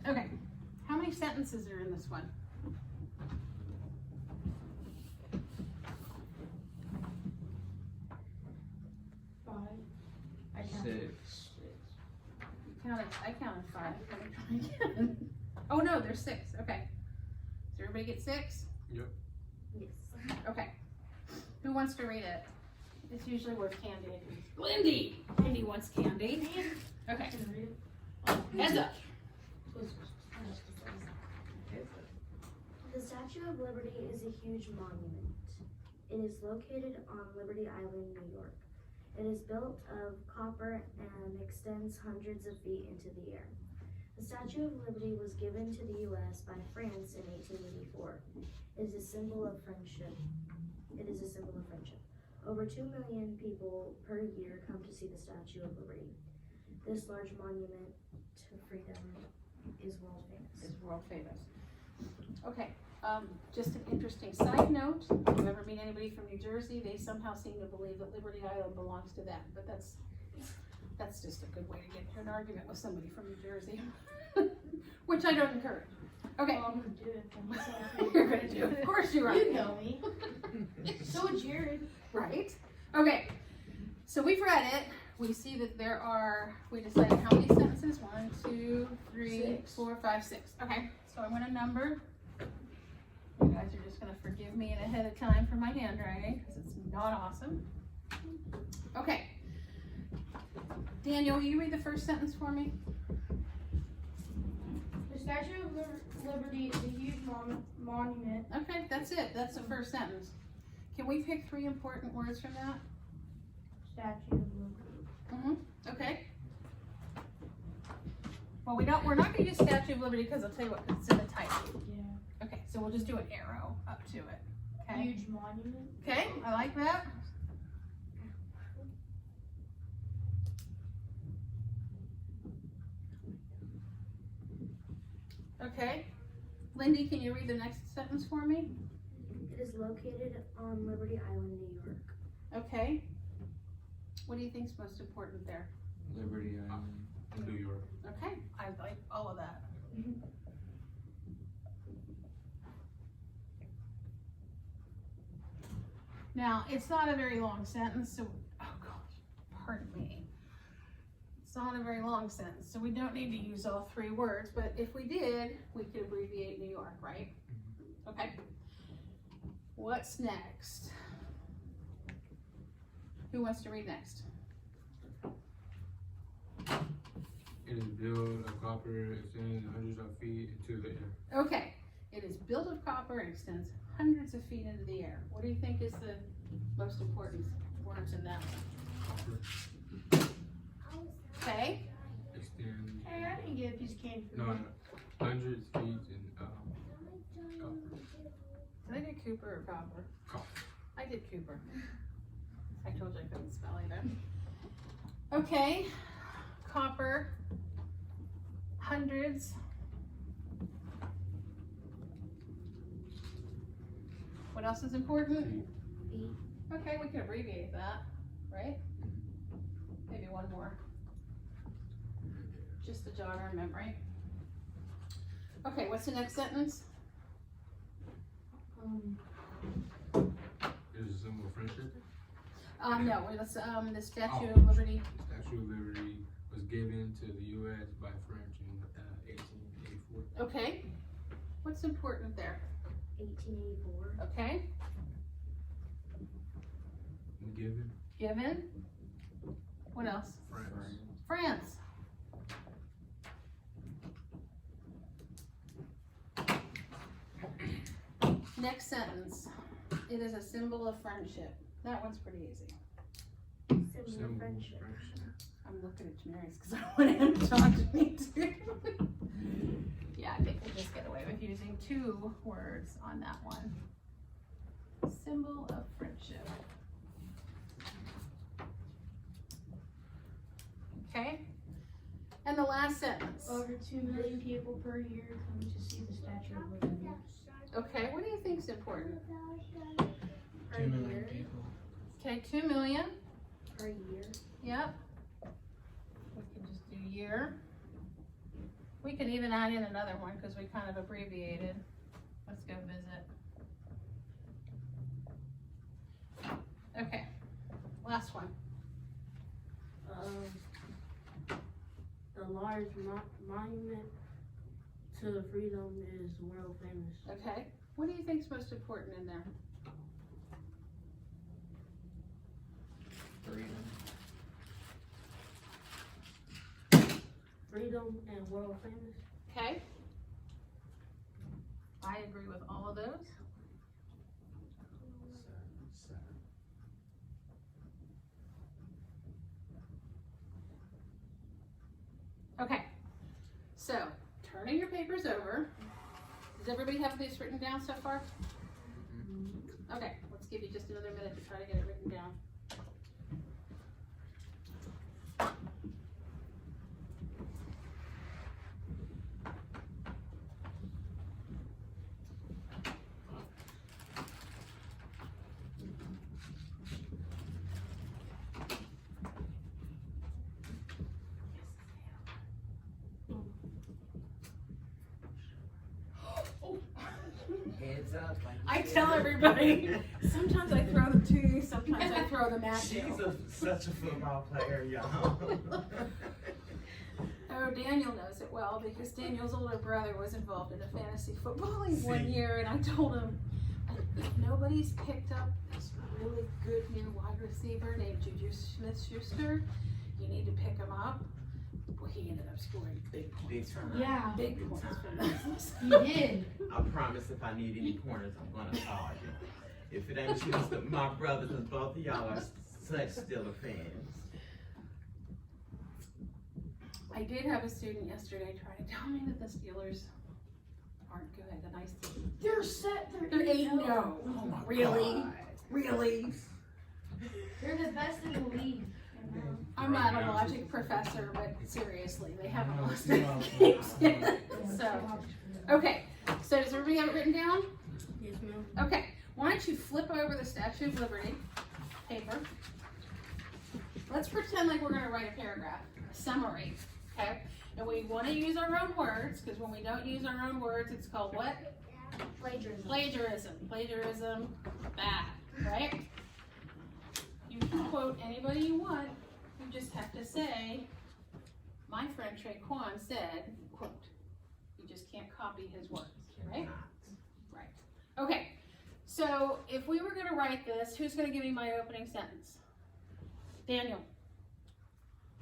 Okay, how many sentences are in this one? Six. I counted 5. Let me try again. Oh no, there's 6. Okay. Does everybody get 6? Yep. Yes. Okay. Who wants to read it? It's usually where Candy agrees. Lindy! Lindy wants Candy. Okay. Heads up. The Statue of Liberty is a huge monument. It is located on Liberty Island, New York. It is built of copper and extends hundreds of feet into the air. The Statue of Liberty was given to the U.S. by France in 1884. It is a symbol of friendship. Over 2 million people per year come to see the Statue of Liberty. This large monument to freedom is world famous. It's world famous. Okay. Just an interesting side note, if you ever meet anybody from New Jersey, they somehow seem to believe that Liberty Island belongs to them, but that's just a good way to get into an argument with somebody from New Jersey, which I don't encourage. Okay. Well, I'm gonna do it. You're gonna do it. Of course you are. You know me. So would Jared. Right? Okay. So we've read it. We see that we decided how many sentences? 1, 2, 3, 6. 4, 5, 6. Okay. So I'm gonna number. You guys are just gonna forgive me in ahead of time for my handwriting because it's not awesome. Okay. Daniel, will you read the first sentence for me? The Statue of Liberty is a huge monument. Okay, that's it. That's the first sentence. Can we pick 3 important words from that? Statue of Liberty. Okay. Well, we're not gonna use Statue of Liberty because I'll tell you what, it's in the title. Yeah. Okay, so we'll just do an arrow up to it. Okay. Huge monument. Okay, I like that. Okay. Lindy, can you read the next sentence for me? It is located on Liberty Island, New York. Okay. What do you think is most important there? Liberty Island, New York. Okay, I like all of that. Now, it's not a very long sentence, so, oh gosh, pardon me. It's not a very long sentence, so we don't need to use all 3 words, but if we did, we could abbreviate New York, right? Okay. What's next? Who wants to read next? It is built of copper, extends hundreds of feet into the air. Okay, it is built of copper and extends hundreds of feet into the air. What do you think is the most important words in that one? Okay, Extend, Hey, I didn't get a piece of candy for no, you. hundreds feet in copper. did I do Cooper or Copper? Copper. I did Cooper. I told you I couldn't spell either. Okay, copper, hundreds. What else is important? Feet. Okay, we can abbreviate that, right? Maybe one more. Just to jog our memory. Okay, what's the next sentence? It is a symbol of friendship. No, it's the Statue of Liberty. The Statue of Liberty was given to the U.S. by French in 1884. Okay, what's important there? 1884. Okay, Given given. What else? France. France. Next sentence. It is a symbol of friendship. That one's pretty easy. Symbol Symbol of of friendship. I'm looking at Jamaris because I want him to talk to me too. Yeah, I think we'll just get away with using 2 words on that one. Symbol of friendship. Okay. And the last sentence. Over 2 million people per year come to see the Statue of Liberty. Okay, what do you think is important? Per year. Okay, 2 million. per year. Yep. We can just do year. We can even add in another one because we kind of abbreviated. Let's go visit. Okay, last one. The large monument to freedom is world famous. Okay, what do you think's most important in there? Freedom and world famous. Okay. I agree with all of those. Okay, so turning your papers over. Does everybody have this written down so far? Okay, let's give you just another minute to try to get it written down. Heads up. Like I you tell said. everybody, sometimes I throw them to you, sometimes I throw them at She's you. such a football player, y'all. Oh, Daniel knows it well because Daniel's older brother was involved in a fantasy footballing one See? year, and I told him, if nobody's picked up this really good new wide receiver named Juju Smith-Schuster, you need to pick him up. Well, he ended up scoring big points from that. Yeah, Big points from that. he did. I promise if I need any corners, I'm gonna call you. If it ain't just my brother, because both of y'all are such Steeler fans. I did have a student yesterday try to tell me that the Steelers aren't good, and I said, They're set. they're 8-0. Oh my Really? God. Really? They're the best in the league. I'm not a logic professor, but seriously, they haven't lost any games yet. So, okay, so does everybody have it written down? Yes, ma'am. Okay, why don't you flip over the Statue of Liberty paper. Let's pretend like we're gonna write a paragraph, a summary, okay? And we wanna use our own words, because when we don't use our own words, it's called what? Plagiarism. Plagiarism. Plagiarism, bad, right? You can quote anybody you want, you just have to say, my friend Traquan said, quote. You just can't copy his words, right? Right. Okay, so if we were gonna write this, who's gonna give me my opening sentence? Daniel.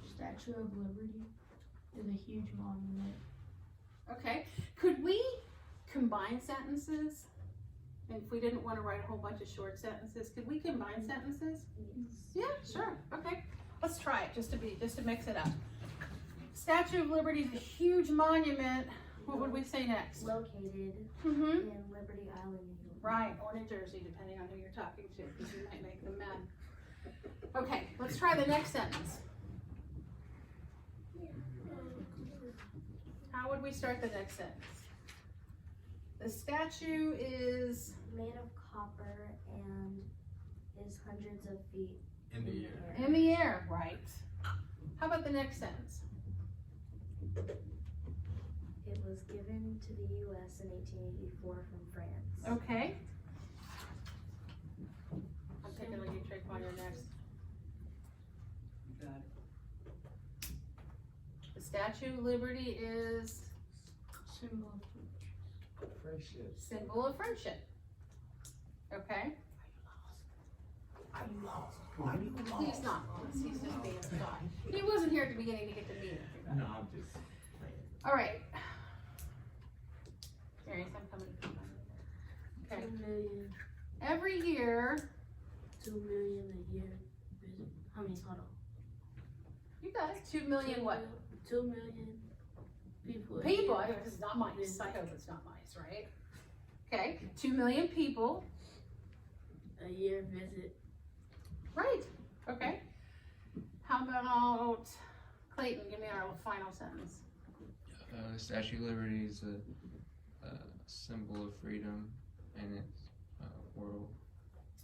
Statue of Liberty is a huge monument. Okay, could we combine sentences? And if we didn't wanna write a whole bunch of short sentences, could we combine sentences? Yeah, sure, okay. Let's try it, just to mix it up. Statue of Liberty is a huge monument. What would we say next? Located Mm-hmm. in Liberty Island, New York. Right, or New Jersey, depending on who you're talking to, because you might make them mad. Okay, let's try the next sentence. How would we start the next sentence? The statue is Made of copper and is hundreds of feet In the air. in the air, right? How about the next sentence? It was given to the U.S. in 1884 from France. Okay. I'm picking on you, Traquan, you're next. Got The Statue of Liberty is Symbol. Friendship. symbol of friendship. Okay? I'm lost. Why you lost? He's not lost, he's just being shy. He wasn't here at the beginning to get to meet everybody. No, I'm just playing. All right. Darius, I'm coming. Okay. 2 million. Every year, 2 million a year. Visit. How many? Hold on. you got it, 2 million what? 2 million people. a People, I year. mean, this is not mice, I hope it's not mice, right? Okay, 2 million people, A year visit. right, okay. How about Clayton, give me our final sentence. The Statue of Liberty is a symbol of freedom, and it's world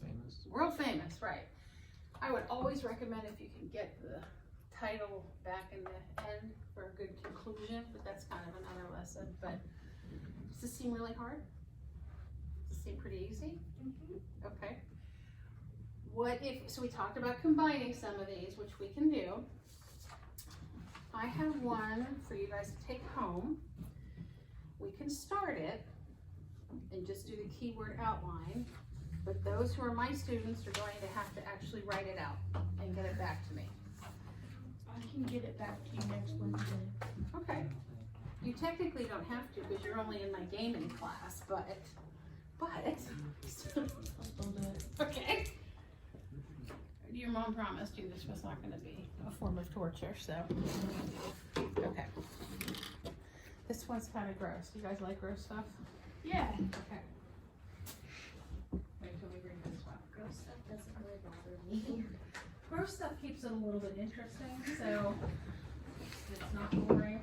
famous. World famous, right. I would always recommend if you can get the title back in the end for a good conclusion, but that's kind of another lesson, but does this seem really hard? Does this seem pretty easy? Okay. What if, so we talked about combining some of these, which we can do. I have one for you guys to take home. We can start it and just do the keyword outline, but those who are my students are going to have to actually write it out and get it back to me. I can get it back to you next Wednesday. Okay. You technically don't have to because you're only in my gaming class, but I'll still do it. okay. Your mom promised you this was not gonna be a form of torture, so. Okay. This one's kinda gross. You guys like gross stuff? Yeah. Okay. Wait till we bring this one. Gross stuff doesn't really bother me. Gross stuff keeps it a little bit interesting, so it's not boring.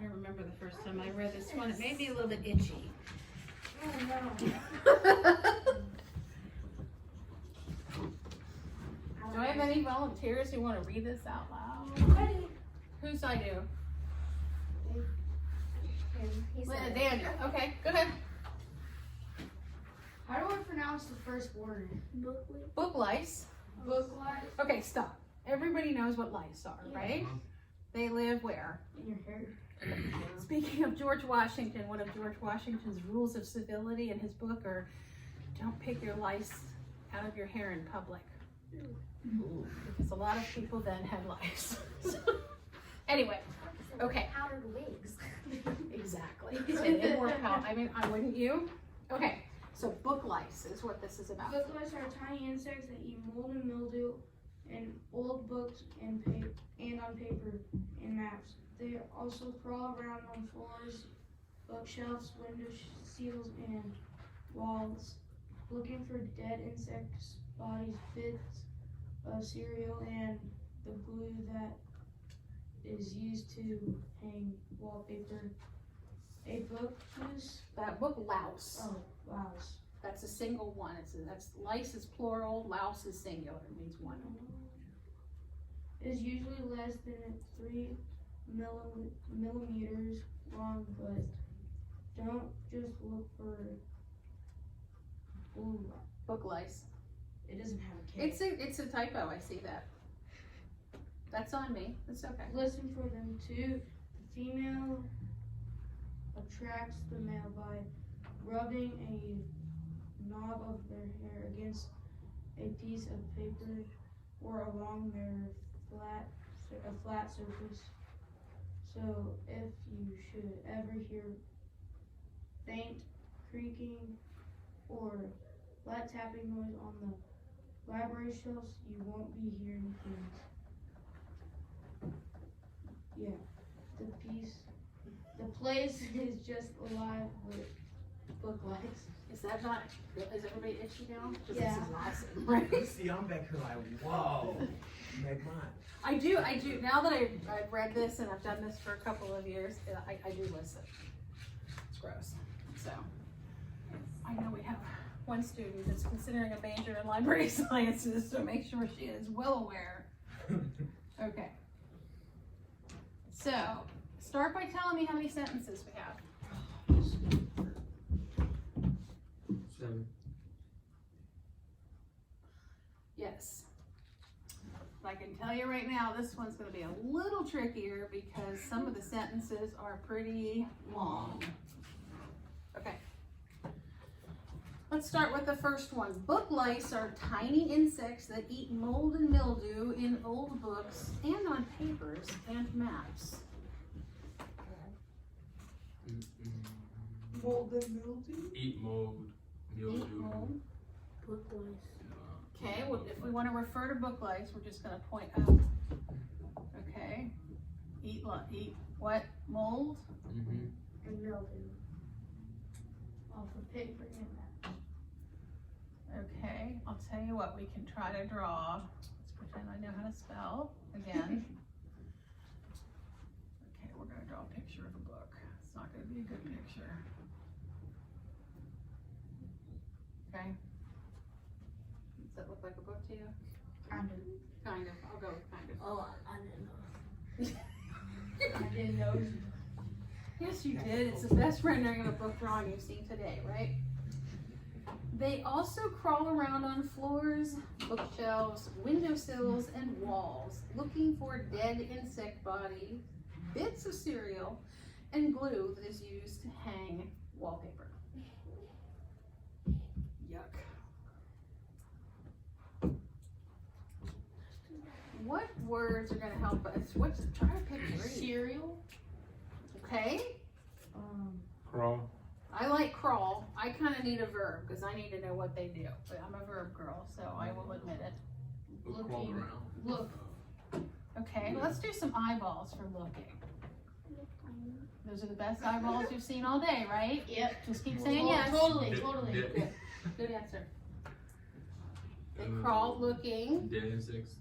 I remember the first time I read this one, it made me a little bit itchy. Oh no. Do I have any volunteers who wanna read this out loud? Who's I do? He said it. Daniel, okay, go ahead. How do I pronounce the first word? Book lice. Book light Okay, stop. Everybody knows what lice are, right? They live where? in your hair. Speaking of George Washington, one of George Washington's rules of civility in his book are don't pick your lice out of your hair in public. Because a lot of people then had lice. Anyway, okay. Powdered wigs. Exactly. And they wore I mean, wouldn't you? Okay, so book lice is what this is about. Book lice are tiny insects that eat mold and mildew in old books and on paper and maps. They also crawl around on floors, bookshelves, window seals, and walls, looking for dead insects' bodies, bits of cereal, and the glue that is used to hang wallpaper. A book loose. That book louse. Oh, wow. That's a single one. That's lice is plural, louse is singular. It means one. Is usually less than 3 millimeters long, but don't just look for blue. Book lice. It doesn't have a K. It's a typo. I see that. That's on me. It's okay. Listen for them too. The female attracts the male by rubbing a knob of their hair against a piece of paper or along their flat surface. So if you should ever hear faint creaking or light tapping noise on the library shelves, you won't be hearing things. Yeah, the place is just alive with book lights. Is that not? Is everybody itchy now? 'Cause Yeah. This is awesome, right? See, I'm back here like, whoa, make mine. I do. Now that I've read this and I've done this for a couple of years, I do listen. It's gross. So, I know we have one student that's considering a major in library sciences, so make sure she is well aware. Okay. So, start by telling me how many sentences we have. 7. Yes. I can tell you right now, this one's gonna be a little trickier because some of the sentences are pretty long. Okay. Let's start with the first one. Book lice are tiny insects that eat mold and mildew in old books and on papers and maps. Mold and mildew? Eat mold, mildew. Eat mold. Book lice. Okay, well, if we want to refer to book lice, we're just going to point up. Okay. Eat what? Mold? Mm-hmm. And mildew. Off of paper and that. Okay, I'll tell you what, we can try to draw. Let's pretend I know how to spell again. Okay, we're going to draw a picture of a book. It's not going to be a good picture. Okay? Does that look like a book to you? Kind of. Kind of, I'll go with kind of. Oh, I didn't know. I didn't know. Yes, you did. It's the best rendering of a book drawing you've seen today, right? They also crawl around on floors, bookshelves, windowsills, and walls, looking for dead insect bodies, bits of cereal, and glue that is used to hang wallpaper. Yuck. What words are going to help us? Try to pick three. Cereal. Okay. Crawl. I like crawl. I kind of need a verb because I need to know what they do. But I'm a verb girl, so I will admit it. Crawl Looking. around. Look. Okay, let's do some eyeballs for looking. Those are the best eyeballs you've seen all day, right? Yep. Just keep saying Oh, yes. Totally, Dead- totally. dead- Good answer. They crawl looking. Dead insects.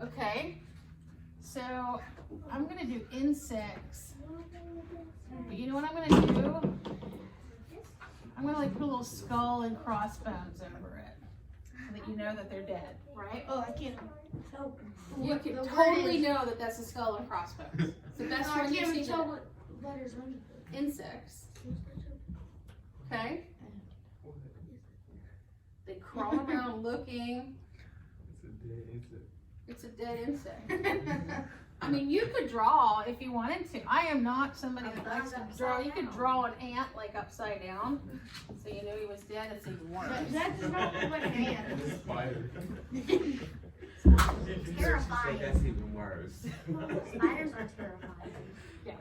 Okay. So I'm gonna do insects. But you know what I'm gonna do? I'm gonna like put a little skull and crossbones over it, so that you know that they're dead, right? Oh, I can't help. You what can the word totally is. know that that's a skull and crossbones. It's the best No, I one you've can't seen even tell today. what letters under it. Insects. Okay? They crawl around looking. It's a dead insect. It's a dead insect. I mean, you could draw if you wanted to. I am not somebody that likes to draw. You could draw an ant like upside down, so you knew he was dead. It's even worse. That's not what I meant. Spider. Terrifying. That's even worse. Spiders are terrifying. Yeah,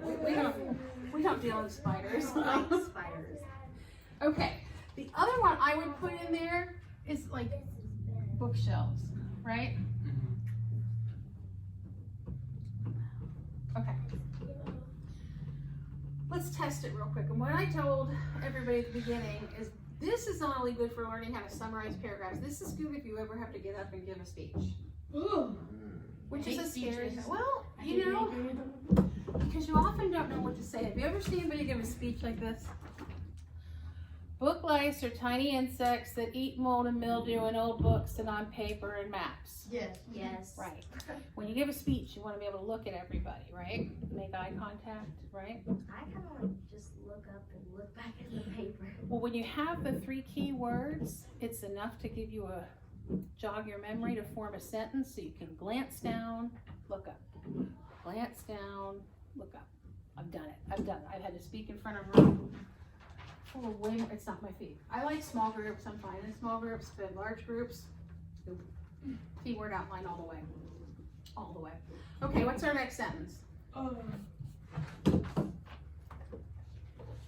we don't deal with spiders. I like spiders. Okay, the other one I would put in there is like bookshelves, right? Okay. Let's test it real quick. And what I told everybody at the beginning is this is not only good for learning how to summarize paragraphs, this is good if you ever have to get up and give a speech. Ooh. Which Hate is a scary, speeches. well, I you hate know, them. because you often don't know what to say. Have you ever seen anybody give a speech like this? Book lice are tiny insects that eat mold and mildew in old books and on paper and maps. Yes. Yes. Right. When you give a speech, you want to be able to look at everybody, right? Make eye contact, right? I kind of like just look up and look back at the paper. Well, when you have the 3 key words, it's enough to give you a jog your memory to form a sentence so you can glance down, look up. Glance down, look up. I've done it. I've had to speak in front of a room full of way more. It's not my feet. I like small groups. I'm fine in small groups, but in large groups, keyword outline all the way. All the way. Okay, what's our next sentence?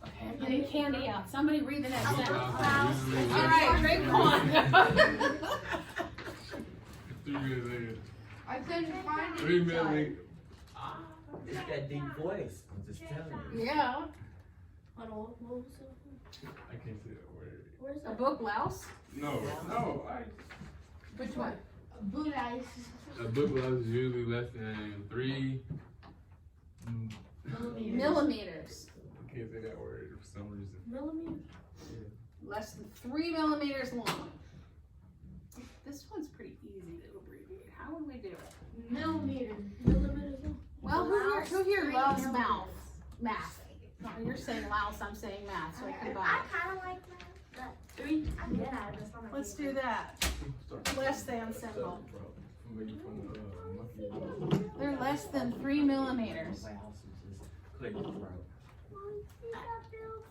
Okay, I'm getting candy out. Somebody read the next sentence. All right, drink one. 3 minutes later. I couldn't find it. 3 minutes later. It's that deep voice. I'm just telling you. Yeah. What was it? I can't say that word. Where's A that? book louse? No. Which one? Blue eyes. A book loss is usually less than 3. Millimeters. I can't say that word for some reason. Millimeters? Less than 3 millimeters long. This one's pretty easy to abbreviate. How would we do it? Millimeter. Well, who here Three loves millimeters. math? No, you're saying louse, I'm saying math, so I I combine. kind of like that, but I'm good at it. That's not my Let's do favorite. that. Less than symbol. They're less than 3 millimeters. Clear your throat.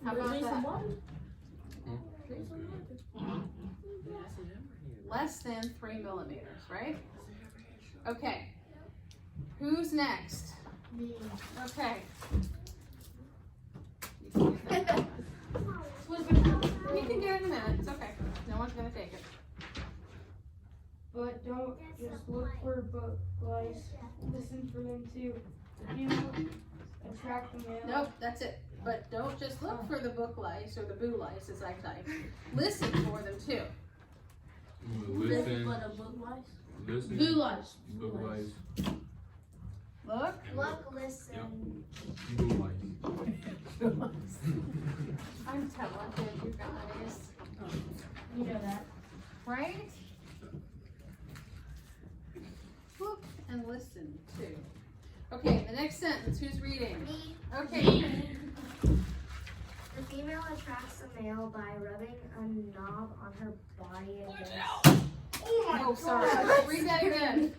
How about that? Less than 3 millimeters, right? Okay. Who's next? Me. Okay. You can get it in a minute. It's okay. No one's gonna take it. But don't just look for book lice. Listen for them too. You know, attract the male. Nope, that's it. But don't just look for the book lice or the boo lice as I type. Listen for them too. Listen. book lice? Listen. Blue lice. Book lice. Look. Look, listen. Blue lice. I'm talented, you guys. You know that. right? Look and listen too. Okay, the next sentence, who's reading? Me. Okay. The female attracts the male by rubbing a knob on her body against. Oh, sorry. Read that again.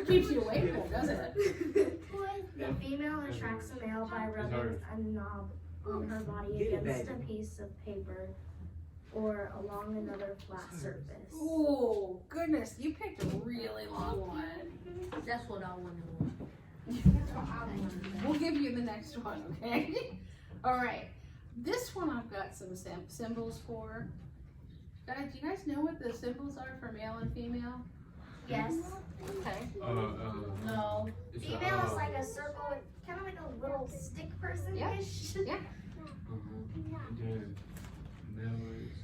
Keeps you awake, though, doesn't it? The female attracts the male by rubbing a knob on her body Get it, against a baby. piece of paper or along another flat surface. Oh, goodness, you picked a really long one. That's what I wanted. We'll give you the next one, okay? All right. This one I've got some symbols for. Guys, do you guys know what the symbols are for male and female? Yes. Okay. No. It's Female is like a circle with kind of like a little stick person ish. Yeah. And then male is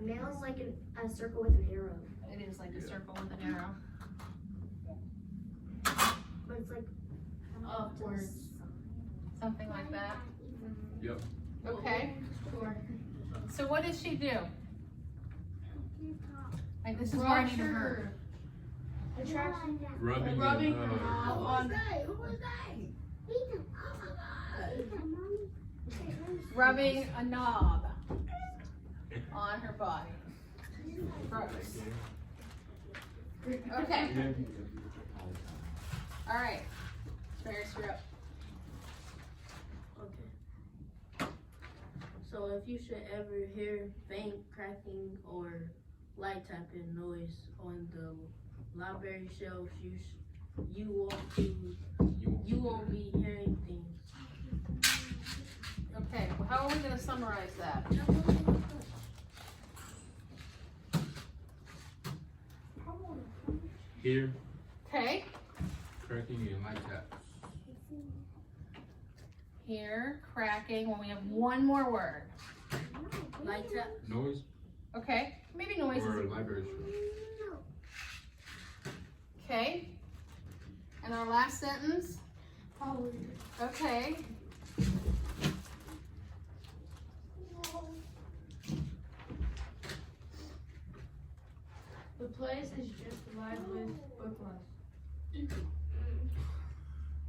Male is like a circle with an arrow. It is like a circle with an arrow. But it's like Upwards. Something like that. Yep. Okay. So what does she do? Like this is where I need her. Attraction. Rubbing. Rubbing and, a knob on. Rubbing a knob on her body. Gross. Okay. All right. Ferris, you're up. Okay. So if you should ever hear faint cracking or light tapping noise on the library shelves, you won't be hearing things. Okay. Well, how are we gonna summarize that? Here, Okay. cracking and light tap. Here, cracking. When we have one more word. Light tap. Noise Okay. Maybe noise or is library shelf. okay. And our last sentence. Okay. The place is just alive with book life.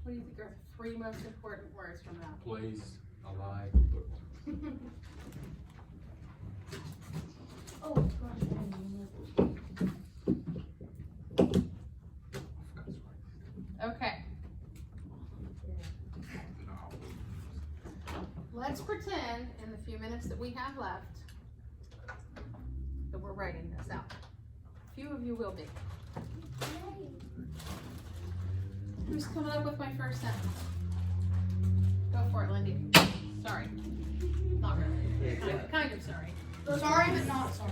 What do you think are the three most important words from that? Place, alive, book. Oh, gosh. Okay. Let's pretend in the few minutes that we have left that we're writing this out. A few of you will be. Who's coming up with my first sentence? Go for it, Lindy. Sorry. Not really. Kind of sorry. Sorry, but not sorry.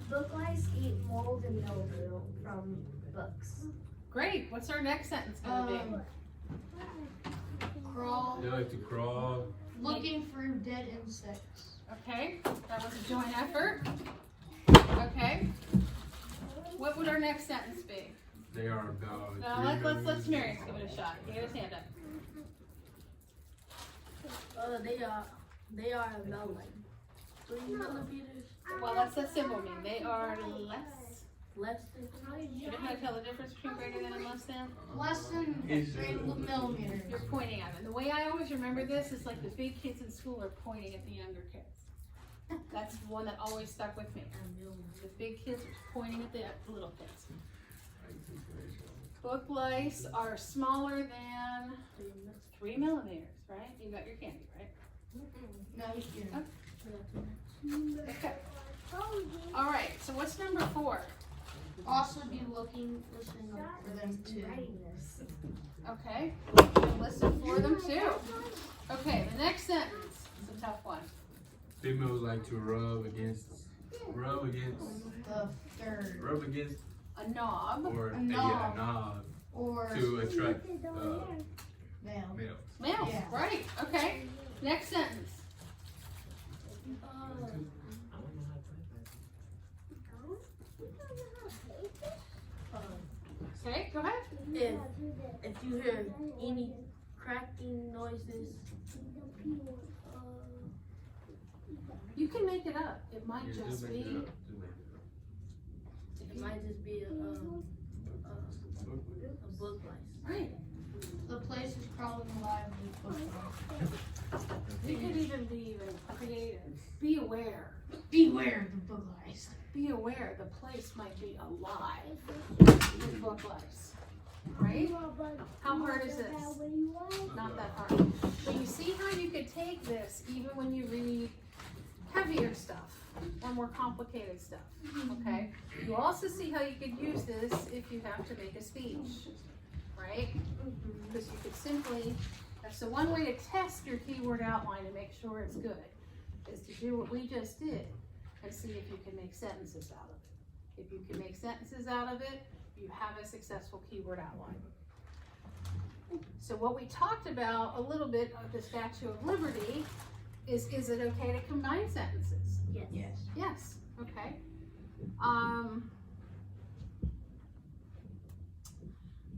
Book lice eat mold and mildew from books. Great. What's our next sentence gonna be? Crawl. They like to crawl. Looking for dead insects. Okay. That was a joint effort. Okay. What would our next sentence be? They are about. Let's Marius give it a shot. Get his hand up. They are about like 3 millimeters. Well, that's the symbol mean. They are Less than. You know how to tell the difference between greater than and less than? Less than 3 millimeters. You're pointing at them. The way I always remember this is like the big kids in school are pointing at the younger kids. That's the one that always stuck with me. The big kids are pointing at the little kids. Book lice are smaller than 3 millimeters, right? You got your candy, right? No, you can't. Okay. All right. So what's number 4? Also be listening for them too. Writing this. Okay. Listen for them too. Okay. The next sentence is a tough one. Females like to rub against, The third. rub against, A knob. or A a knob. knob Or to attract male. males. Males. Yeah. Right. Okay. Next sentence. Okay. Go ahead. If you hear any cracking noises, You can make it up. It might Yeah, just do be. make it up. Do make it up. It might just be a book license. Right. The place is crawling alive with book lice. It could even be creative. Be aware. Beware the book lice. Be aware the place might be alive with book lice. Right? How hard is this? Not that hard. But you see how you could take this even when you read heavier stuff or more complicated stuff, okay? You also see how you could use this if you have to make a speech, right? Because you could simply, so one way to test your keyword outline and make sure it's good is to do what we just did and see if you can make sentences out of it. If you can make sentences out of it, you have a successful keyword outline. So what we talked about a little bit of the Statue of Liberty is it okay to combine sentences? Yes. Yes. Yes, okay.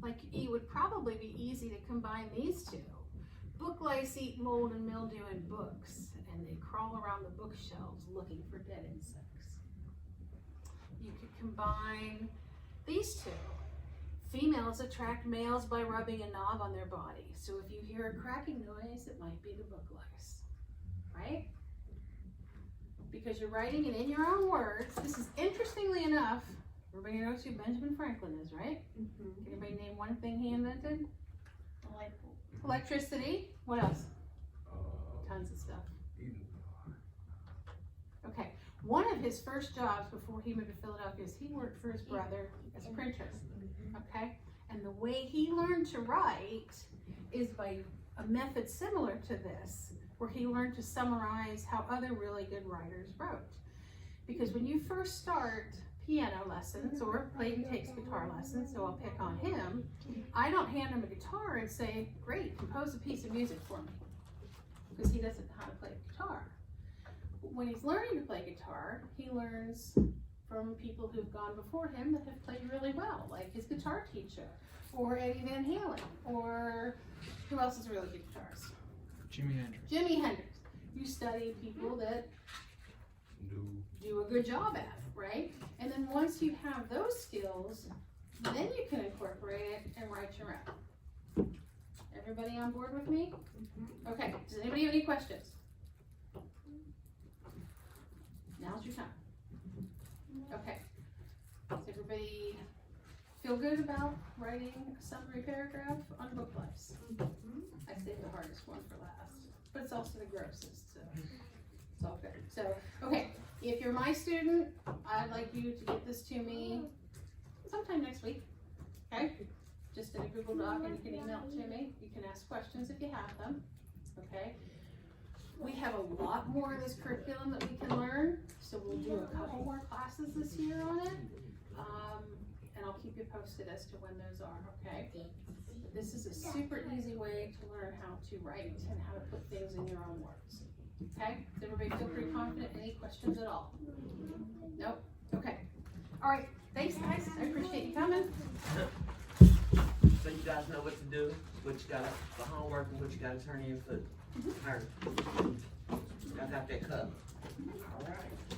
Like it would probably be easy to combine these two. Book lice eat mold and mildew in books, and they crawl around the bookshelves looking for dead insects. You could combine these two. Females attract males by rubbing a knob on their body. So if you hear a cracking noise, it might be the book lice, right? Because you're writing it in your own words. This is, interestingly enough, everybody knows who Benjamin Franklin is, right? Can anybody name one thing he invented? The light bulb. Electricity. What else? Tons of stuff. Eden. Okay. One of his first jobs before he moved to Philadelphia is he worked for his brother as a printer. Okay? And the way he learned to write is by a method similar to this, where he learned to summarize how other really good writers wrote. Because when you first start piano lessons, or Clayton takes guitar lessons, so I'll pick on him, I don't hand him a guitar and say, great, compose a piece of music for me. Because he doesn't know how to play guitar. When he's learning to play guitar, he learns from people who've gone before him that have played really well, like his guitar teacher, or Eddie Van Halen, or who else is really good guitarist? Jimi Hendrix. Jimi Hendrix. You study people that do a good job at it, right? And then once you have those skills, then you can incorporate it and write your own. Everybody on board with me? Okay, does anybody have any questions? Now's your time. Okay, does everybody feel good about writing a summary paragraph on book lice? I saved the hardest one for last, but it's also the grossest, so it's all good. So, okay, if you're my student, I'd like you to get this to me sometime next week, okay? Just in a Google Doc, and you can email it to me. You can ask questions if you have them, okay? We have a lot more of this curriculum that we can learn, so we'll do a couple more classes this year on it. And I'll keep you posted as to when those are, okay? But this is a super easy way to learn how to write and how to put things in your own words, okay? Does everybody feel pretty confident? Any questions at all? Nope? Okay. All right, thanks guys, I appreciate you coming. So you guys know what to do, what you got for homework, and what you gotta turn in for her. Y'all got that cup. All right.